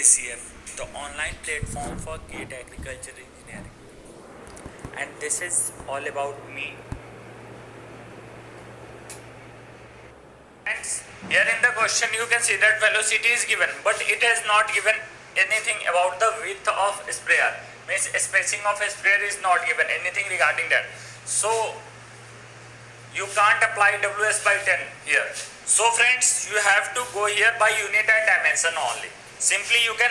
ACF, the online platform for GATE Agriculture Engineering. And this is all about me. And here in the question you can see that velocity is given, but it has not given anything about the width of sprayer. Means spacing of sprayer is not given anything regarding that. So you can't apply WS by 10 here. So friends, you have to go here by unit and dimension only. Simply you can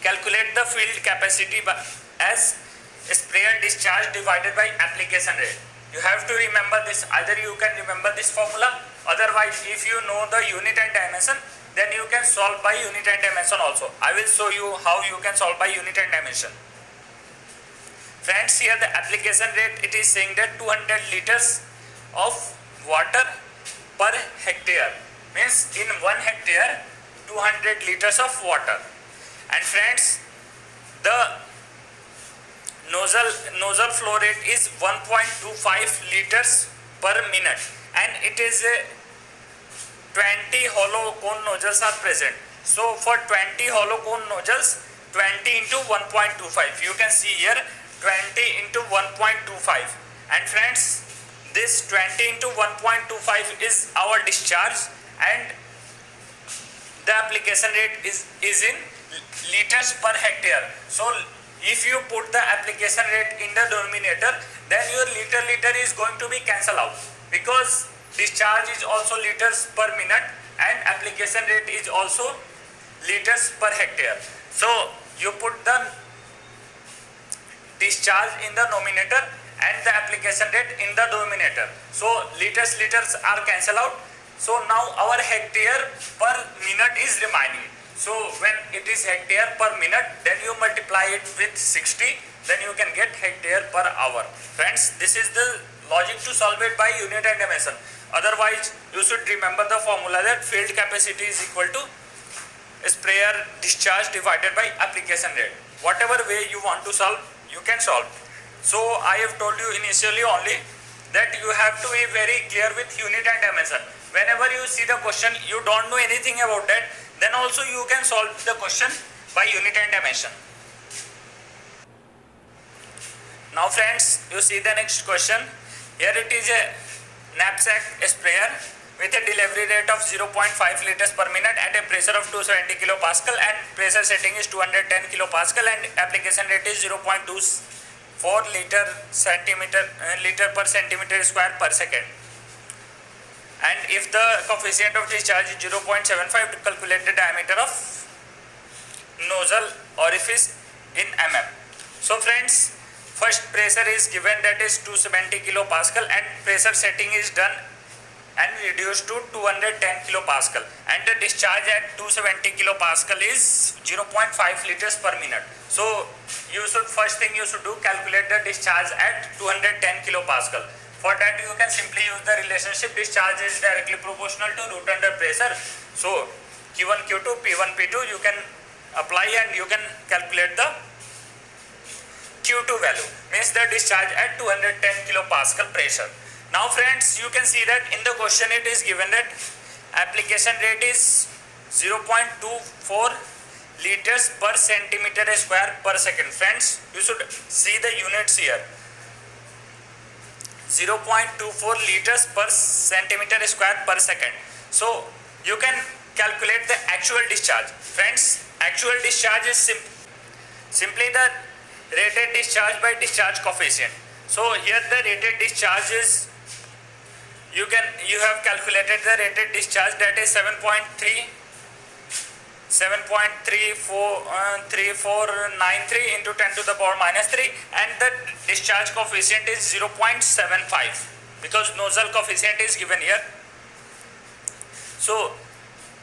calculate the field capacity as sprayer discharge divided by application rate. You have to remember this. Either you can remember this formula, otherwise if you know the unit and dimension, then you can solve by unit and dimension also. I will show you how you can solve by unit and dimension. Friends, here the application rate, it is saying that 200 liters of water per hectare. Means in 1 hectare 200 liters of water. And friends, the nozzle flow rate is 1.25 liters per minute, and it is a 20 hollow cone nozzles are present. So for 20 hollow cone nozzles, 20 into 1.25, you can see here 20 into 1.25. And friends, this 20 into 1.25 is our discharge, and the application rate is in liters per hectare. So if you put the application rate in the denominator, then your liter is going to be cancelled out, because discharge is also liters per minute and application rate is also liters per hectare. So you put the discharge in the numerator and the application rate in the denominator. So liters are cancelled out. So now our hectare per minute is remaining. So when it is hectare per minute, then you multiply it with 60, then you can get hectare per hour. Friends, this is the logic to solve it by unit and dimension. Otherwise, you should remember the formula that field capacity is equal to sprayer discharge divided by application rate. Whatever way you want to solve, you can solve. So I have told you initially only that you have to be very clear with unit and dimension. Whenever you see the question, you don't know anything about that, then also you can solve the question by unit and dimension. Now friends, you see the next question. Here it is a knapsack sprayer with a delivery rate of 0.5 liters per minute at a pressure of 270 kilopascal, and pressure setting is 210 kilopascal, and application rate is 0.24 liter per centimeter square per second. And if the coefficient of discharge is 0.75, to calculate the diameter of nozzle orifice in mm. So friends, first pressure is given, that is 270 kilopascal, and pressure setting is done and reduced to 210 kilopascal, and the discharge at 270 kilopascal is 0.5 liters per minute. So you should, first thing you should do, calculate the discharge at 210 kilopascal. For that you can simply use the relationship discharge is directly proportional to root under pressure. So Q1 Q2 P1 P2 you can apply, and you can calculate the Q2 value, means the discharge at 210 kilopascal pressure. Now friends, you can see that in the question it is given that application rate is 0.24 liters per centimeter square per second. Friends, you should see the units here. 0.24 liters per centimeter square per second. So you can calculate the actual discharge. Friends, actual discharge is simply the rated discharge by discharge coefficient. So here the rated discharge is, you have calculated the rated discharge, that is 7.3493 into 10 to the power minus 3, and the discharge coefficient is 0.75, because nozzle coefficient is given here. So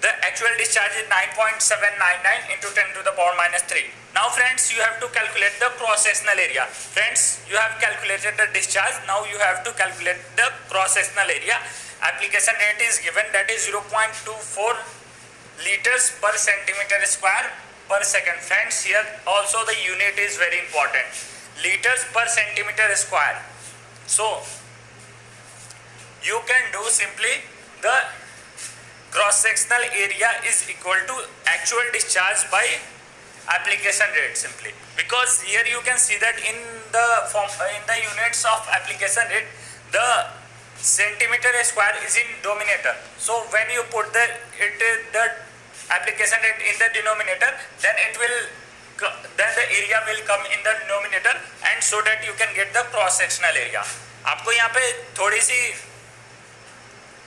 the actual discharge is 9.799 into 10 to the power minus 3. Now friends, you have to calculate the cross-sectional area. Friends, you have calculated the discharge, now you have to calculate the cross-sectional area. Application rate is given, that is 0.24 liters per centimeter square per second. Friends, here also the unit is very important, liters per centimeter square. So you can do simply the cross sectional area is equal to actual discharge by application rate simply, because here you can see that in the units of application rate the centimeter square is in denominator. So when you put the application rate in the denominator, then the area will come in the denominator, and so that you can get the cross sectional area. आपको यहाँ पे थोड़ी सी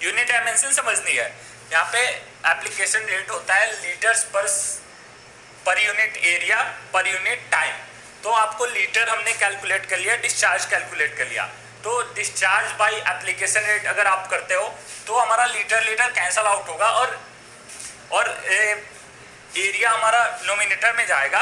unit dimension समझनी है. यहाँ पे application rate होता है litres per unit area per unit time. तो आपको लीटर हमने कैलकुलेट कर लिया, डिस्चार्ज कैलकुलेट कर लिया. तो डिस्चार्ज बाय एप्लीकेशन रेट अगर आप करते हो तो हमारा लीटर कैंसल आउट होगा, और एरिया हमारा नोमिनेटर में जाएगा,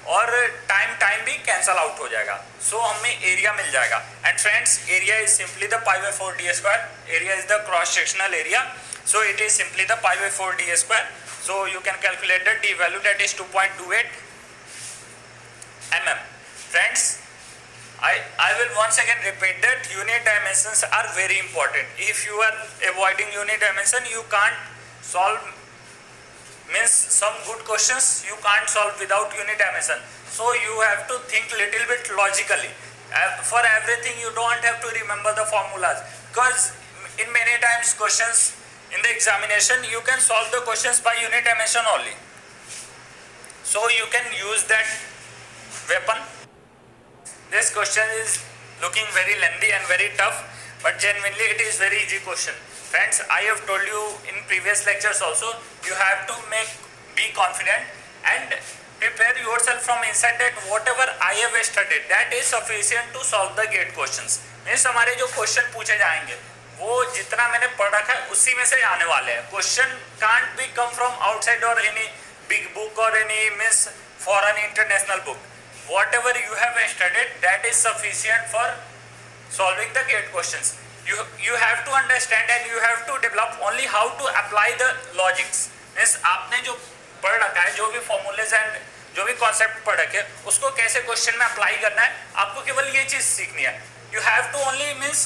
और टाइम भी कैंसल आउट हो जाएगा. सो हमें एरिया मिल जाएगा. And friends, area is simply the pi by 4 D square. Area is the cross sectional area, so it is simply the pi by 4 d square. So you can calculate the d value, that is 2.28 mm. Friends, I will once again repeat that unit dimensions are very important. If you are avoiding unit dimension, you can't solve, means some good questions you can't solve without unit dimension. So you have to think little bit logically. For everything you don't have to remember the formulas, because in many times questions in the examination you can solve the questions by unit dimension only. So you can use that weapon. This question is looking very lengthy and very tough, but genuinely it is very easy question. Friends, I have told you in previous lectures also, you have to be confident and prepare yourself from inside that whatever I have studied, that is sufficient to solve the gate questions. Means हमारे जो question पूछे जाएंगे वो जितना मैंने पढ़ रखा है उसी में से आने वाले हैं. Question can't be come from outside और एनी बिग बुक और any means foreign international book. whatever you have studied, that is sufficient for solving the gate questions. You have to understand and you have to develop only how to apply the logics. means आपने जो पढ़ रखा है, जो भी formulas and जो भी concept पढ़ रखे उसको कैसे question में apply करना है, आपको केवल ये चीज सीखनी है. You have to only means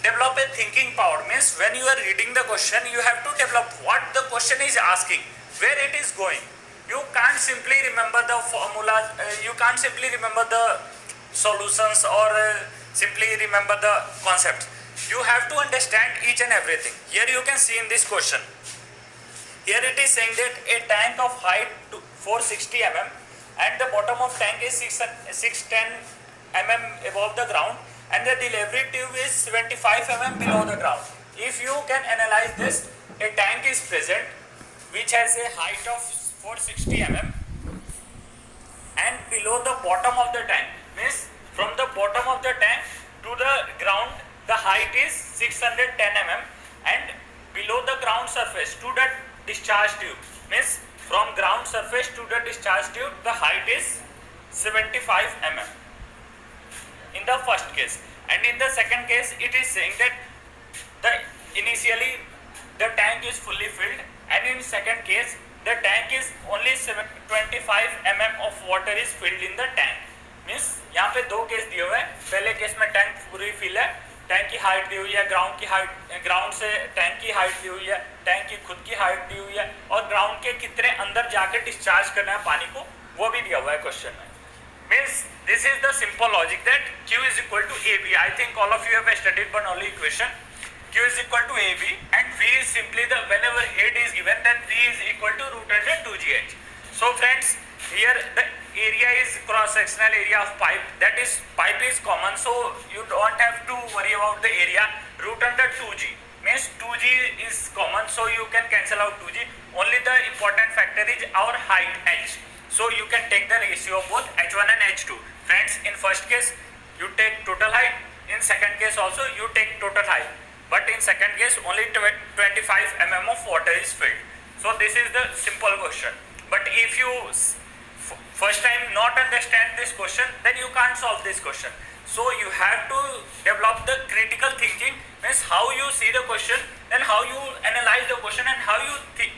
develop a thinking power. means when you are reading the question, you have to develop what the question is asking, where it is going. You can't simply remember the formulas, you can't simply remember the solutions or simply remember the concepts. You have to understand each and everything. Here you can see in this question, here it is saying that a tank of height 460 mm and the bottom of tank is 610 mm above the ground and the delivery tube is 75 mm below the ground. If you can analyze this, a tank is present which has a height of 460 mm and below the bottom of the tank, means from the bottom of the tank to the ground the height is 610 mm and below the ground surface to the discharge tube, means from ground surface to the discharge tube the height is 75 mm in the first case. And in the second case it is saying that initially the tank is fully filled and in second case the tank is only 25 mm of water is filled in the tank. means यहाँ पे दो case दिए हुए हैं. पहले case में tank पूरी fill है, टैंक की हाइट दी हुई है, ग्राउंड की हाइट, ग्राउंड से टैंक की हाइट दी हुई है, टैंक की खुद की हाइट दी हुई है और ग्राउंड के कितने अंदर जाके डिस्चार्ज करना है पानी को वो भी दिया हुआ है क्वेश्चन में. means this is the simple logic that Q is equal to AB. I think all of you have studied Bernoulli equation. Q is equal to AB and V is simply the, whenever head is given, then V is equal to root under 2GH. So friends, here the area is cross sectional area of pipe, that is pipe is common, so you don't have to worry about the area. Root under 2G means 2G is common, so you can cancel out 2G. Only the important factor is our height H, so you can take the ratio of both H1 and H2. Friends, in first case you take total height, in second case also you take total height, but in second case only 25 mm of water is filled. So this is the simple question. But if you first time not understand this question, then you can't solve this question. So you have to develop the critical thinking, means how you see the question, then how you analyze the question and how you think.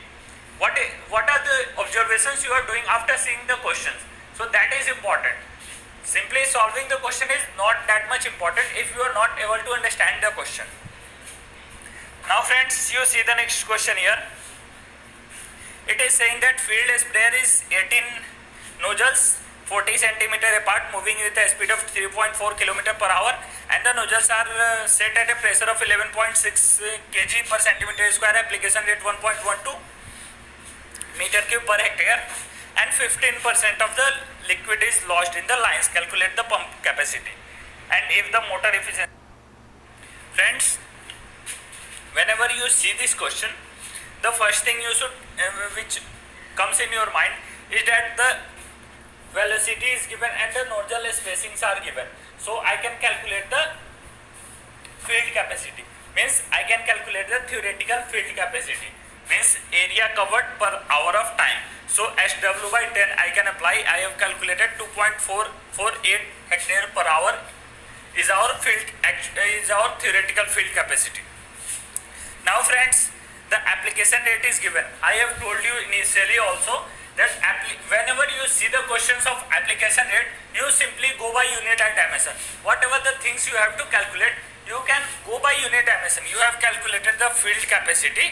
What are the observations you are doing after seeing the questions? So that is important. Simply solving the question is not that much important if you are not able to understand the question. Now friends, you see the next question here. It is saying that field sprayer is 18 nozzles 40 centimeter apart moving with a speed of 3.4 km per hour, and the nozzles are set at a pressure of 11.6 kg per centimeter square, application rate 1.12 meter cube per hectare, and 15% of the liquid is lost in the lines. Calculate the pump capacity and if the motor efficiency. Friends, whenever you see this question, the first thing you should which comes in your mind is that the velocity is given and the nozzle spacings are given, so I can calculate the field capacity, means I can calculate the theoretical field capacity, means area covered per hour of time. So SW by 10 I can apply. I have calculated 2.448 hectare per hour is our theoretical field capacity. Now friends, the application rate is given. I have told you initially also that whenever you see the questions of application rate, you simply go by unit and dimension. Whatever the things you have to calculate, you can go by unit dimension. You have calculated the field capacity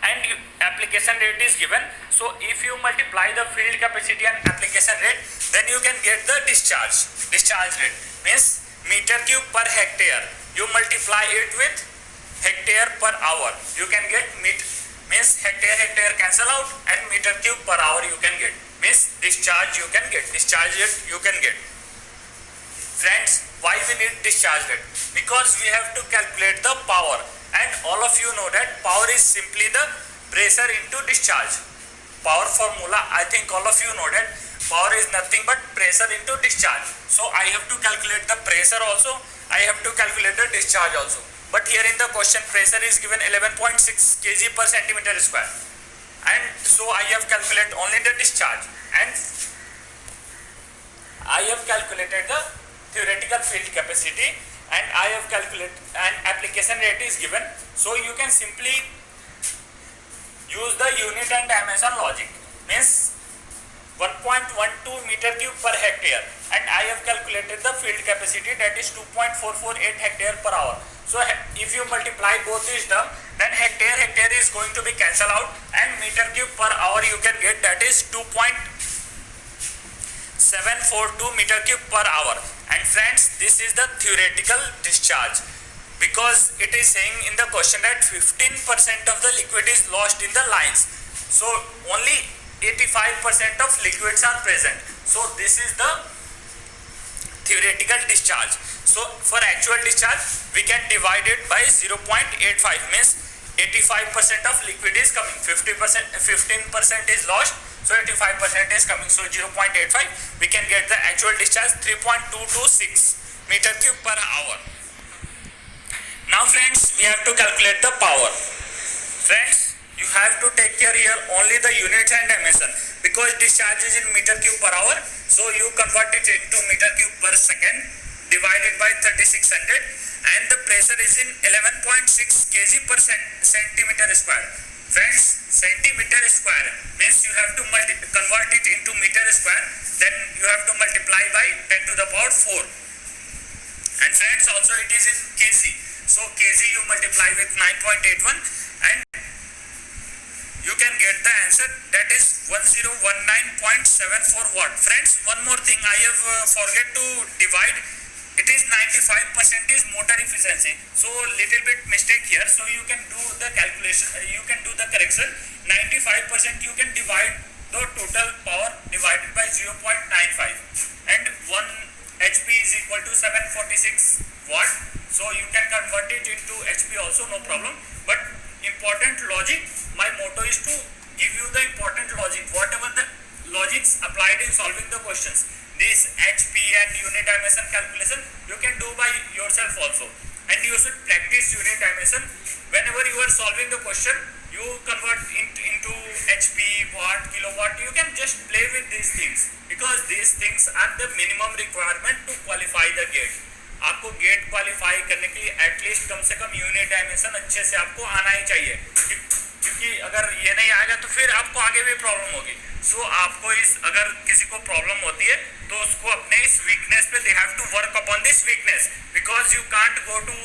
and application rate is given. So if you multiply the field capacity and application rate, then you can get the discharge rate, means meter cube per hectare. You multiply it with hectare per hour, you can get means hectare cancel out, and meter cube per hour you can get, means discharge rate you can get. Friends, why we need discharge rate? Because we have to calculate the power, and all of you know that power is simply the pressure into discharge. Power formula, I think all of you know that power is nothing but pressure into discharge. So I have to calculate the pressure also, I have to calculate the discharge also. But here in the question, pressure is given 11.6 kg per centimeter square, and so I have calculated only the discharge, and I have calculated the theoretical field capacity, and I have calculated an application rate is given. So you can simply use the unit and dimension logic, means 1.12 meter cube per hectare, and I have calculated the field capacity, that is 2.448 hectare per hour. So if you multiply both these terms, then hectare is going to be cancelled out, and meter cube per hour you can get, that is 2.742 meter cube per hour. And friends, this is the theoretical discharge, because it is saying in the question that 15% of the liquid is lost in the lines, so only 85% of liquids are present. So this is the theoretical discharge. So for actual discharge, we can divide it by 0.85, means 85% of liquid is coming, 15% is lost, so 85% is coming, so 0.85, we can get the actual discharge 3.226 meter cube per hour. Now friends, we have to calculate the power. Friends, you have to take care here only the units and dimension, because discharge is in meter cube per hour, so you convert it into meter cube per second divided by 3600, and the pressure is in 11.6 kg per centimeter square. Friends, centimeter square means you have to convert it into meter square, then you have to multiply by 10 to the power 4. And friends, also it is in kg, so kg you multiply with 9.81 and you can get the answer, that is 1019.74 watt. Friends, one more thing I have forget to divide. It is 95% is motor efficiency, so little bit mistake here, so you can do the calculation, you can do the correction. 95% you can divide the total power divided by 0.95, and 1 HP is equal to 746 watt, so you can convert it into HP also, no problem. But important logic, my motto is to give you the important logic, whatever the logics applied in solving the questions. This HP and unit dimension calculation you can do by yourself also, and you should practice unit dimension. Whenever you are solving the question, you convert into HP, watt, kilowatt. You can just play with these things, because these things are the minimum requirement to qualify the gate. आपको gate qualify करने के लिए at least कम से कम unit dimension अच्छे से आपको आना ही चाहिए, क्योंकि अगर ये नहीं आएगा तो फिर आपको आगे भी प्रॉब्लम होगी. सो आपको इस अगर किसी को प्रॉब्लम होती है तो उसको अपने इस वीकनेस पे they have to work upon this weakness, because you can't go to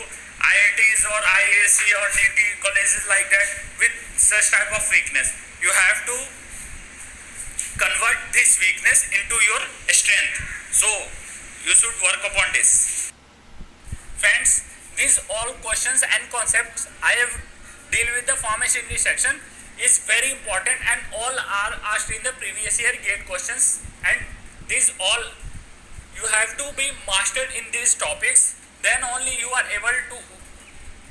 IITs or IAC or NITI colleges like that with such type of weakness. You have to convert this weakness into your strength. So you should work upon this. Friends, these all questions and concepts I have deal with the pharmacy in this section is very important, and all are asked in the previous year GATE questions, and these all you have to be mastered in these topics, then only you are able to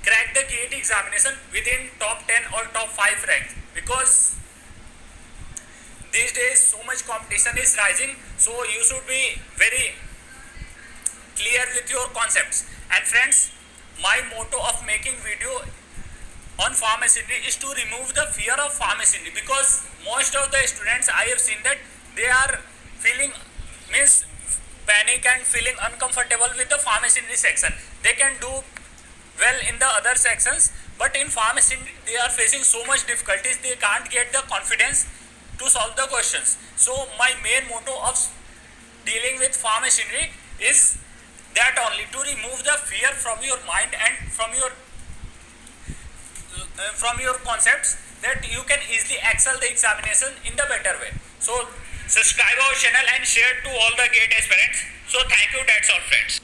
crack the GATE examination within top 10 or top 5 rank, because these days so much competition is rising, so you should be very clear with your concepts. And friends, my motto of making video on pharmacy is to remove the fear of pharmacy, because most of the students I have seen that they are feeling means panic and feeling uncomfortable with the pharmacy section. They can do well in the other sections, but in pharmacy they are facing so much difficulties, they can't get the confidence to solve the questions. So my main motto of dealing with pharmacy is that only, to remove the fear from your mind and from your concepts, that you can easily excel the examination in the better way. So subscribe our channel and share to all the GATE aspirants. So thank you, that's all friends.